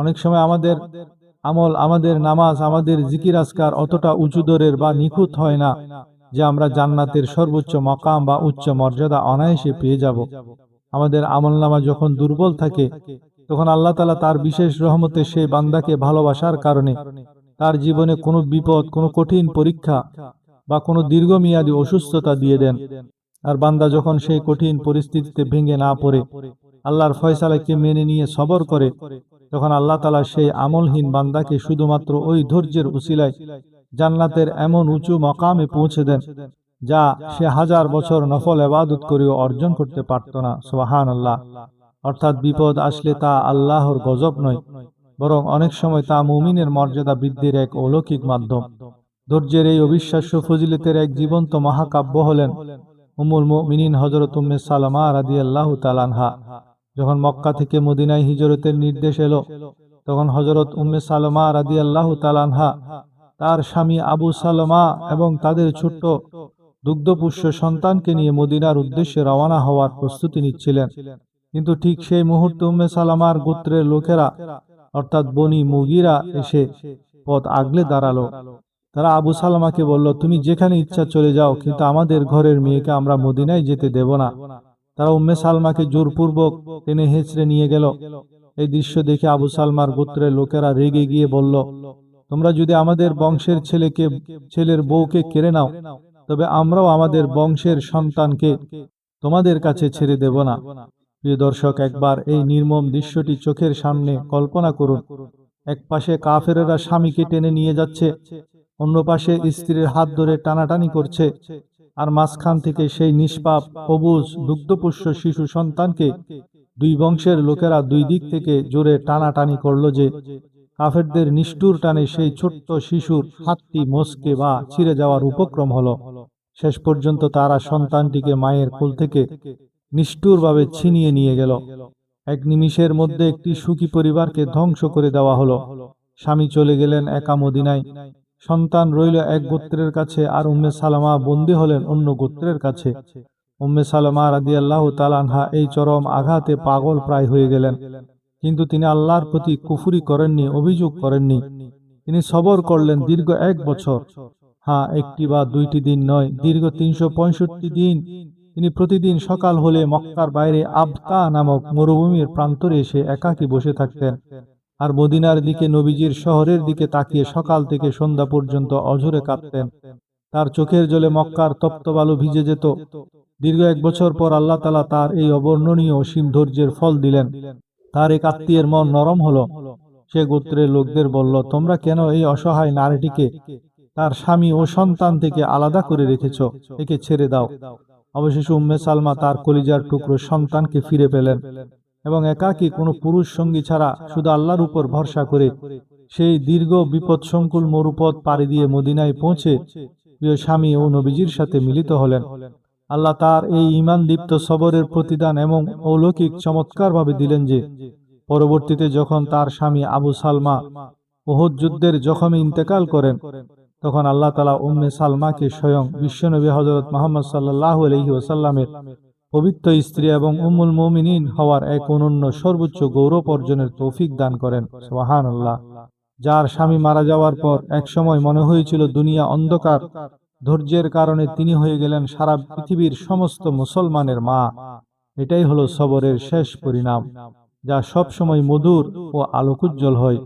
অনেক সময় আমাদের আমল, আমাদের নামাজ, আমাদের জিকির আজকার অতটা উঁচু দরের বা নিখুঁত হয় না যে আমরা জান্নাতের সর্বোচ্চ মাকাম বা উচ্চ মর্যাদা অনায়াসে পেয়ে যাব। আমাদের আমলনামা যখন দুর্বল থাকে, তখন আল্লাহ তাআলা তার বিশেষ রহমতে সেই বান্দাকে ভালোবাসার কারণে তার জীবনে কোনো বিপদ, কোনো কঠিন পরীক্ষা বা কোনো দীর্ঘমেয়াদী অসুস্থতা দিয়ে দেন। আর বান্দা যখন সেই কঠিন পরিস্থিতিতে ভেঙে না পড়ে আল্লাহর ফয়সালাকে মেনে নিয়ে সবর করে, তখন আল্লাহ তাআলা সেই আমলহীন বান্দাকে শুধুমাত্র ওই ধৈর্যের উসিলায় জান্নাতের এমন উঁচু মকামে পৌঁছে দেন যা সে হাজার বছর নফল ইবাদত করেও অর্জন করতে পারত না। সুবহানাল্লাহ। অর্থাৎ বিপদ আসলে তা আল্লাহর গজব নয়, বরং অনেক সময় তা মুমিনের মর্যাদা বৃদ্ধির এক অলৌকিক মাধ্যম। ধৈর্যের এই অবিশ্বাস্য ফজিলতের এক জীবন্ত মহাকাব্য হলেন উম্মুল মুমিনিন হযরত উম্মে সালামা রাদিয়াল্লাহু তাআলা আনহা। যখন মক্কা থেকে মদিনায় হিজরতের নির্দেশ এলো, তখন হযরত উম্মে সালামা রাদিয়াল্লাহু তাআলা আনহা তার স্বামী আবু সালামা এবং তাদের ছোট্ট দুগ্ধপুষ্য সন্তানকে নিয়ে মদিনার উদ্দেশ্যে রওনা হওয়ার প্রস্তুতি নিচ্ছিলেন। কিন্তু ঠিক সেই মুহূর্তে উম্মে সালামার গোত্রের লোকেরা অর্থাৎ বনি মুগীরা এসে পথ আগলে দাঁড়ালো। তারা আবু সালামাকে বলল, তুমি যেখানে ইচ্ছা চলে যাও, কিন্তু আমাদের ঘরের মেয়েকে আমরা মদিনায় যেতে দেব না। তারা উম্মে সালমাকে জোরপূর্বক টেনে হেঁচড়ে নিয়ে গেল। এই দৃশ্য দেখে আবু সালমার গোত্রের লোকেরা রেগে গিয়ে বলল, তোমরা যদি আমাদের বংশের ছেলের বউকে কেড়ে নাও, তবে আমরাও আমাদের বংশের সন্তানকে তোমাদের কাছে ছেড়ে দেব না। প্রিয় দর্শক, একবার এই নির্মম দৃশ্যটি চোখের সামনে কল্পনা করুন। এক পাশে কাফেরেরা স্বামীকে টেনে নিয়ে যাচ্ছে, অন্য পাশে স্ত্রীর হাত ধরে টানাটানি করছে, আর মাঝখান থেকে সেই নিষ্পাপ অবুঝ দুগ্ধপুষ্য শিশু সন্তানকে দুই বংশের লোকেরা দুই দিক থেকে জোরে টানাটানি করল যে কাফেরদের নিষ্ঠুর টানে সেই ছোট্ট শিশুর হাতটি মচকে বা ছিঁড়ে যাওয়ার উপক্রম হলো। শেষ পর্যন্ত তারা সন্তানটিকে মায়ের কোল থেকে নিষ্ঠুরভাবে ছিনিয়ে নিয়ে গেল। এক নিমিষের মধ্যে একটি সুখী পরিবারকে ধ্বংস করে দেওয়া হলো। স্বামী চলে গেলেন একা মদিনায়, সন্তান রইল এক গোত্রের কাছে, আর উম্মে সালামা বন্দী হলেন অন্য গোত্রের কাছে। উম্মে সালামা রাদিয়াল্লাহু তাআলা আনহা এই চরম আঘাতে পাগল প্রায় হয়ে গেলেন। কিন্তু তিনি আল্লাহর প্রতি কুফরি করেননি, অভিযোগ করেননি। তিনি সবর করলেন দীর্ঘ 1 বছর। হ্যাঁ, একটি বা দুইটি দিন নয়, দীর্ঘ 365 দিন তিনি প্রতিদিন সকাল হলে মক্কার বাইরে আবতা নামক মরুভূমির প্রান্তরে এসে একাকী বসে থাকতেন, আর মদিনার দিকে নবীজির শহরের দিকে তাকিয়ে সকাল থেকে সন্ধ্যা পর্যন্ত অঝরে কাঁদতেন। তার চোখের জলে মক্কার তপ্ত বালু ভিজে যেত। দীর্ঘ 1 বছর পর আল্লাহ তাআলা তার এই অবর্ণনীয় অসীম ধৈর্যের ফল দিলেন। তার এক আত্মীয়ের মন নরম হলো। সে গোত্রের লোকদের বলল, তোমরা কেন এই অসহায় নারীটিকে তার স্বামী ও সন্তান থেকে আলাদা করে রেখেছ? একে ছেড়ে দাও। অবশেষে উম্মে সালমা তার কলিজার টুকরো সন্তানকে ফিরে পেলেন এবং একাকী কোনো পুরুষ সঙ্গী ছাড়া শুধু আল্লাহর উপর ভরসা করে সেই দীর্ঘ বিপদসংকুল মরুপথ পাড়ি দিয়ে মদিনায় পৌঁছে প্রিয় স্বামী ও নবীজির সাথে মিলিত হলেন। আল্লাহ তার এই ঈমান দীপ্ত সবরের প্রতিদান এবং অলৌকিক চমৎকারভাবে দিলেন যে পরবর্তীতে যখন তার স্বামী আবু সালমা উহুদ যুদ্ধের জখমে ইন্তেকাল করেন, তখন আল্লাহ তাআলা উম্মে সালমাকে স্বয়ং বিশ্বনবী হযরত মুহাম্মদ সাল্লাল্লাহু আলাইহি ওয়াসাল্লামের পবিত্র স্ত্রী এবং উম্মুল মুমিনিন হওয়ার এক অনন্য সর্বোচ্চ গৌরব অর্জনের তৌফিক দান করেন। সুবহানাল্লাহ। যার স্বামী মারা যাওয়ার পর একসময় মনে হয়েছিল দুনিয়া অন্ধকার, ধৈর্যের কারণে তিনি হয়ে গেলেন সারা পৃথিবীর সমস্ত মুসলমানের মা। এটাই হলো সবরের শেষ পরিণাম, যা সব সময় মধুর ও আলোকোজ্জ্বল হয়।